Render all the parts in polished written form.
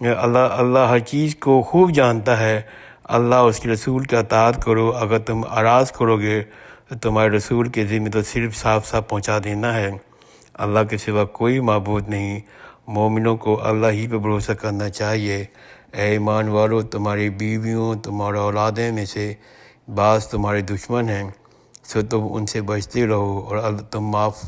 اللہ ہر چیز کو خوب جانتا ہے۔ اللہ اس کے رسول کا اطاعت کرو، اگر تم اراض کرو گے تو تمہارے رسول کے ذمہ تو صرف صاف صاف پہنچا دینا ہے۔ اللہ کے سوا کوئی معبود نہیں۔ مومنوں کو اللہ ہی پہ بھروسہ کرنا چاہیے۔ اے ایمان والو، تمہاری بیویوں، تمہارے اولادیں میں سے بعض تمہارے دشمن ہیں، سو تم ان سے بچتے رہو، اور تم معاف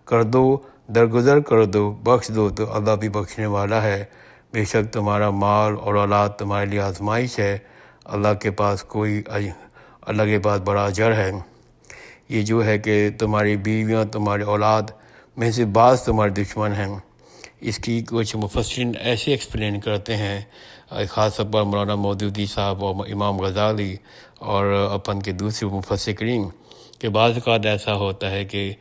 کر دو، درگزر کر دو، بخش دو تو اللہ بھی بخشنے والا ہے۔ بے شک تمہارا مال اور اولاد تمہارے لیے آزمائش ہے، اللہ کے پاس بڑا اجر ہے۔ یہ جو ہے کہ تمہاری بیویاں، تمہارے اولاد میں سے بعض تمہارے دشمن ہیں، اس کی کچھ مفسرین ایسے ایکسپلین کرتے ہیں، خاص طور پر مولانا مودودی صاحب اور امام غزالی اور اپن کے دوسرے مفسرین، کہ بعض اوقات ایسا ہوتا ہے کہ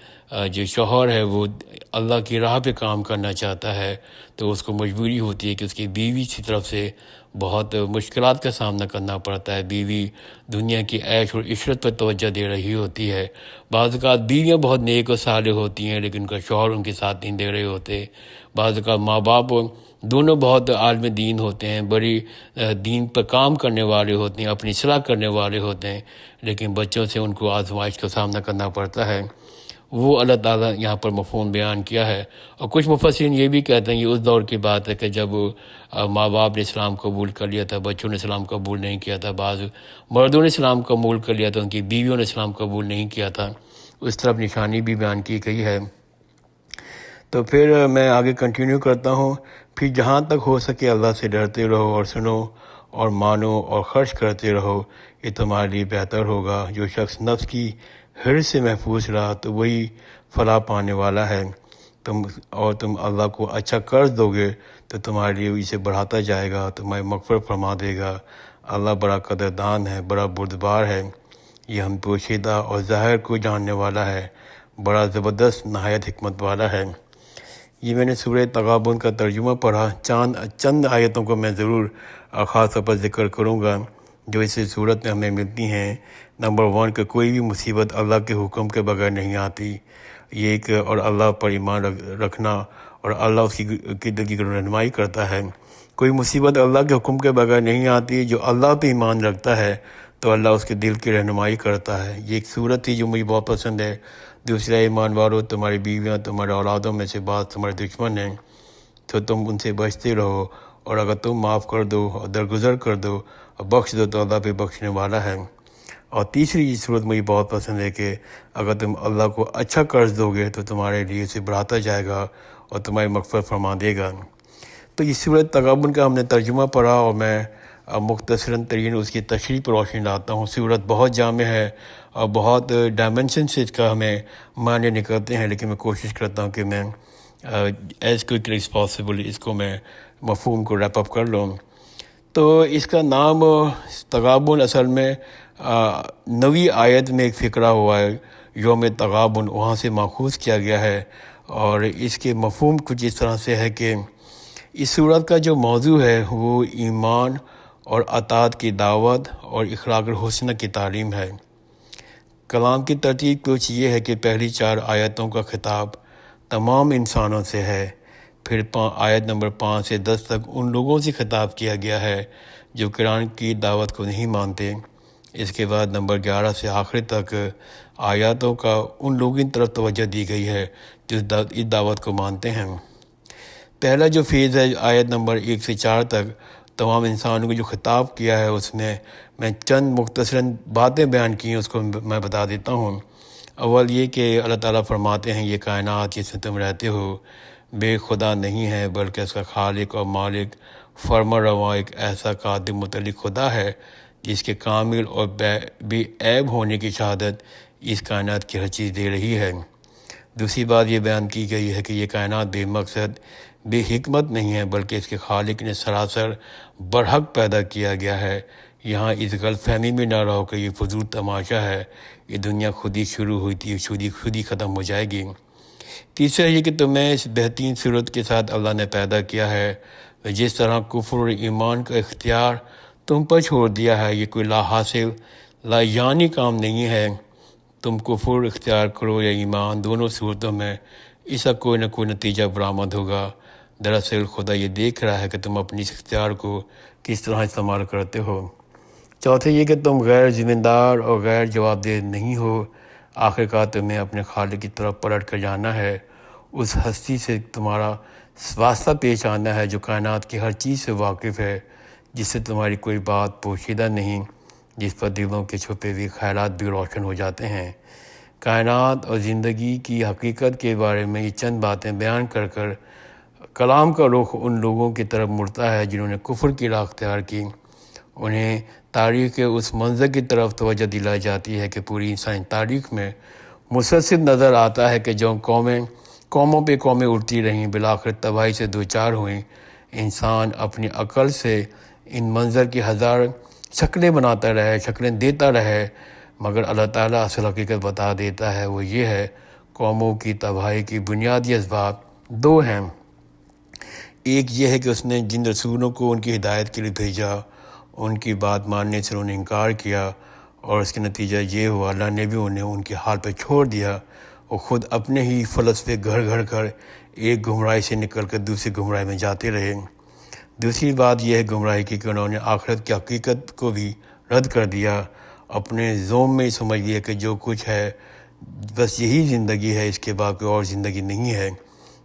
جو شوہر ہے وہ اللہ کی راہ پہ کام کرنا چاہتا ہے، تو اس کو مجبوری ہوتی ہے کہ اس کی بیوی کی طرف سے بہت مشکلات کا سامنا کرنا پڑتا ہے۔ بیوی دنیا کی عیش اور عشرت پر توجہ دے رہی ہوتی ہے۔ بعض اوقات بیویاں بہت نیک و صالح ہوتی ہیں، لیکن ان کا شوہر ان کے ساتھ نہیں دے رہے ہوتے۔ بعض اوقات ماں باپ دونوں بہت عالم دین ہوتے ہیں، بڑی دین پر کام کرنے والے ہوتے ہیں، اپنی اصلاح کرنے والے ہوتے ہیں، لیکن بچوں سے ان کو آزمائش کا سامنا کرنا پڑتا ہے۔ وہ اللہ تعالیٰ یہاں پر مفہوم بیان کیا ہے۔ اور کچھ مفسرین یہ بھی کہتے ہیں، یہ اس دور کی بات ہے کہ جب ماں باپ نے اسلام قبول کر لیا تھا، بچوں نے اسلام قبول نہیں کیا تھا، بعض مردوں نے اسلام قبول کر لیا تھا، ان کی بیویوں نے اسلام قبول نہیں کیا تھا، اس طرف نشانی بھی بیان کی گئی ہے۔ تو پھر میں آگے کنٹینیو کرتا ہوں۔ پھر جہاں تک ہو سکے اللہ سے ڈرتے رہو اور سنو اور مانو اور خرچ کرتے رہو، یہ تمہارے لیے بہتر ہوگا۔ جو شخص نفس کی حرص سے محفوظ رہا تو وہی فلاح پانے والا ہے۔ تم اللہ کو اچھا قرض دو گے تو تمہارے لیے اسے بڑھاتا جائے گا، تمہاری مغفرت فرما دے گا۔ اللہ بڑا قدردان ہے، بڑا بردبار ہے، یہ ہم پوشیدہ اور ظاہر کو جاننے والا ہے، بڑا زبردست نہایت حکمت والا ہے۔ یہ میں نے سورہ تغابن کا ترجمہ پڑھا۔ چند آیتوں کو میں ضرور خاص طور پر ذکر کروں گا جو اس صورت میں ہمیں ملتی ہیں۔ نمبر 1 کہ کوئی بھی مصیبت اللہ کے حکم کے بغیر نہیں آتی۔ یہ ایک اور اللہ پر ایمان رکھنا، اور اللہ اس کی دل کی رہنمائی کرتا ہے۔ کوئی مصیبت اللہ کے حکم کے بغیر نہیں آتی۔ جو اللہ پہ ایمان رکھتا ہے تو اللہ اس کے دل کی رہنمائی کرتا ہے۔ یہ ایک صورت تھی جو مجھے بہت پسند ہے۔ دوسرا، ایمان والو، تمہاری بیویاں تمہارے اولادوں میں سے بعض تمہارے دشمن ہیں، تو تم ان سے بچتے رہو، اور اگر تم معاف کر دو اور درگزر کر دو اور بخش دو تو اللہ پہ بخشنے والا ہے۔ اور تیسری یہ صورت مجھے بہت پسند ہے کہ اگر تم اللہ کو اچھا قرض دو گے تو تمہارے لیے اسے بڑھاتا جائے گا اور تمہاری مغفرت فرما دے گا۔ تو یہ سورۃ تغابن کا ہم نے ترجمہ پڑھا، اور میں مختصراً ترین اس کی تشریح پر روشنی لاتا ہوں۔ سورت بہت جامع ہے اور بہت ڈائمنشن سے اس کا ہمیں معنی نکلتے ہیں، لیکن میں کوشش کرتا ہوں کہ میں ایز کوئکلی ایز پاسبل اس کو میں مفہوم کو ریپ اپ کر لوں۔ تو اس کا نام تغابن اصل میں 9ویں آیت میں ایک فقرہ ہوا ہے، یوم تغابن، وہاں سے ماخوذ کیا گیا ہے، اور اس کے مفہوم کچھ اس طرح سے ہے کہ اس صورت کا جو موضوع ہے وہ ایمان اور اطاعت کی دعوت اور اخلاق الحسنہ کی تعلیم ہے۔ کلام کی ترتیب کچھ یہ ہے کہ پہلی 4 آیتوں کا خطاب تمام انسانوں سے ہے، پھر آیت نمبر 5 سے 10 تک ان لوگوں سے خطاب کیا گیا ہے جو قرآن کی دعوت کو نہیں مانتے۔ اس کے بعد نمبر 11 سے آخر تک آیاتوں کا ان لوگوں کی طرف توجہ دی گئی ہے جو اس دعوت کو مانتے ہیں۔ پہلا جو فیز ہے آیت نمبر 1 سے 4 تک تمام انسانوں کو جو خطاب کیا ہے، اس میں چند مختصراً باتیں بیان کی ہیں، اس کو میں بتا دیتا ہوں۔ اول یہ کہ اللہ تعالیٰ فرماتے ہیں یہ کائنات جس میں تم رہتے ہو بے خدا نہیں ہے، بلکہ اس کا خالق اور مالک فرما رواں ایک ایسا قادر متعلق خدا ہے جس کے کامل اور بے عیب ہونے کی شہادت اس کائنات کی ہر چیز دے رہی ہے۔ دوسری بات یہ بیان کی گئی ہے کہ یہ کائنات بے مقصد بے حکمت نہیں ہے، بلکہ اس کے خالق نے سراسر برحق پیدا کیا گیا ہے۔ یہاں اس غلط فہمی میں نہ رہو کہ یہ فضول تماشا ہے، یہ دنیا خود ہی شروع ہوئی تھی، خود ہی ختم ہو جائے گی۔ تیسرا یہ کہ تمہیں اس بہترین صورت کے ساتھ اللہ نے پیدا کیا ہے، جس طرح کفر اور ایمان کا اختیار تم پر چھوڑ دیا ہے۔ یہ کوئی لا حاصل لا یعنی کام نہیں ہے۔ تم کفر اختیار کرو یا ایمان، دونوں صورتوں میں اس کا کوئی نہ کوئی نتیجہ برآمد ہوگا۔ دراصل خدا یہ دیکھ رہا ہے کہ تم اپنی اس اختیار کو کس طرح استعمال کرتے ہو۔ چوتھے یہ کہ تم غیر ذمہ دار اور غیر جواب دہ نہیں ہو۔ آخرکار تمہیں اپنے خالق کی طرف پلٹ کر جانا ہے، اس ہستی سے تمہارا واسطہ پیش آنا ہے جو کائنات کی ہر چیز سے واقف ہے، جس سے تمہاری کوئی بات پوشیدہ نہیں، جس پر دلوں کے چھپے ہوئے خیالات بھی روشن ہو جاتے ہیں۔ کائنات اور زندگی کی حقیقت کے بارے میں یہ چند باتیں بیان کر کر کلام کا رخ ان لوگوں کی طرف مڑتا ہے جنہوں نے کفر کی راہ اختیار کی۔ انہیں تاریخ کے اس منظر کی طرف توجہ دلائی جاتی ہے کہ پوری انسانی تاریخ میں مسلسل نظر آتا ہے کہ جو قوموں پہ قومیں اٹھتی رہیں، بالآخر تباہی سے دوچار ہوئیں۔ انسان اپنی عقل سے ان منظر کی ہزار شکلیں بناتا رہے، شکلیں دیتا رہے، مگر اللہ تعالیٰ اصل حقیقت بتا دیتا ہے، وہ یہ ہے قوموں کی تباہی کی بنیادی اسباب دو ہیں۔ ایک یہ ہے کہ اس نے جن رسولوں کو ان کی ہدایت کے لیے بھیجا، ان کی بات ماننے سے انہوں نے انکار کیا، اور اس کے نتیجہ یہ ہوا اللہ نے بھی انہیں ان کے حال پہ چھوڑ دیا۔ وہ خود اپنے ہی فلسفے گھڑ گھڑ کر ایک گمراہی سے نکل کر دوسری گمراہی میں جاتے رہے۔ دوسری بات یہ ہے گمراہی کی کہ انہوں نے آخرت کی حقیقت کو بھی رد کر دیا، اپنے ذوم میں سمجھ لیا کہ جو کچھ ہے بس یہی زندگی ہے، اس کے بعد کوئی اور زندگی نہیں ہے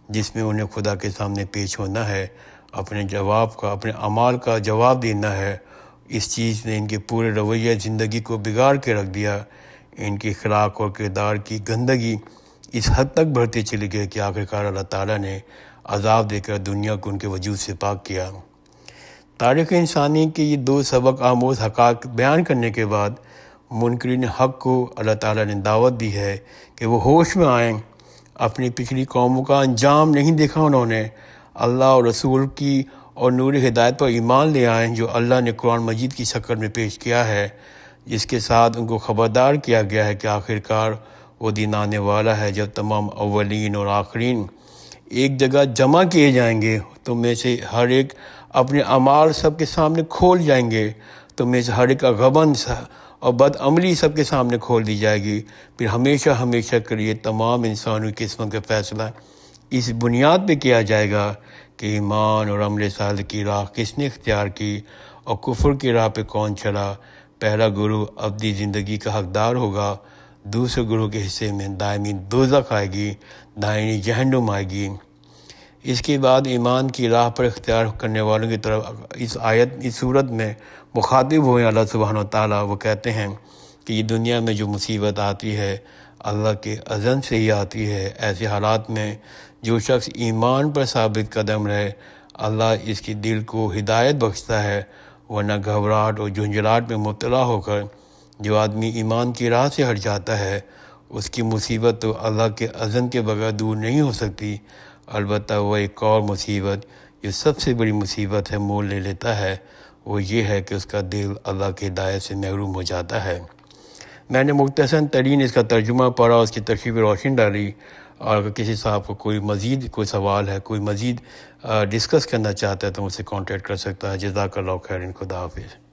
جس میں انہیں خدا کے سامنے پیش ہونا ہے، اپنے اعمال کا جواب دینا ہے۔ اس چیز نے ان کے پورے رویہ زندگی کو بگاڑ کے رکھ دیا۔ ان کی اخلاق اور کردار کی گندگی اس حد تک بڑھتی چلی گئی کہ آخرکار اللہ تعالیٰ نے عذاب دے کر دنیا کو ان کے وجود سے پاک کیا۔ تاریخ انسانی کے یہ دو سبق آموز حقائق بیان کرنے کے بعد منکرین حق کو اللہ تعالیٰ نے دعوت دی ہے کہ وہ ہوش میں آئیں۔ اپنی پچھلی قوموں کا انجام نہیں دیکھا انہوں نے، اللہ اور رسول کی اور نور ہدایت پر ایمان لے آئیں جو اللہ نے قرآن مجید کی شکل میں پیش کیا ہے، جس کے ساتھ ان کو خبردار کیا گیا ہے کہ آخرکار وہ دن آنے والا ہے جب تمام اولین اور آخرین ایک جگہ جمع کیے جائیں گے۔ تم میں سے ہر ایک اپنے اعمال سب کے سامنے کھول جائیں گے، تم میں سے ہر ایک کا غبن اور بد عملی سب کے سامنے کھول دی جائے گی، پھر ہمیشہ ہمیشہ کے لیے تمام انسانی قسمت کا فیصلہ اس بنیاد پہ کیا جائے گا کہ ایمان اور عمل صالح کی راہ کس نے اختیار کی اور کفر کی راہ پہ کون چلا۔ پہلا گروہ ابدی زندگی کا حقدار ہوگا، دوسرے گروہ کے حصے میں دائمی دوزخ آئے گی، دائمی جہنم آئے گی۔ اس کے بعد ایمان کی راہ پر اختیار کرنے والوں کی طرف اس صورت میں مخاطب ہوئے اللہ سبحانہ و تعالیٰ۔ وہ کہتے ہیں کہ یہ دنیا میں جو مصیبت آتی ہے اللہ کے اذن سے ہی آتی ہے۔ ایسے حالات میں جو شخص ایمان پر ثابت قدم رہے، اللہ اس کی دل کو ہدایت بخشتا ہے، ورنہ گھبراہٹ اور جھنجھلاہٹ میں مبتلا ہو کر جو آدمی ایمان کی راہ سے ہٹ جاتا ہے، اس کی مصیبت تو اللہ کے اذن کے بغیر دور نہیں ہو سکتی۔ البتہ وہ ایک اور مصیبت جو سب سے بڑی مصیبت ہے مول لے لیتا ہے، وہ یہ ہے کہ اس کا دل اللہ کی ہدایت سے محروم ہو جاتا ہے۔ میں نے مختصر ترین اس کا ترجمہ پڑھا، اس کی تشریح روشن ڈالی، اور اگر کسی صاحب کو کوئی سوال ہے، کوئی مزید ڈسکس کرنا چاہتا ہے تو مجھ سے کانٹیکٹ کر سکتا ہے۔ جزاک اللہ خیر، خدا حافظ۔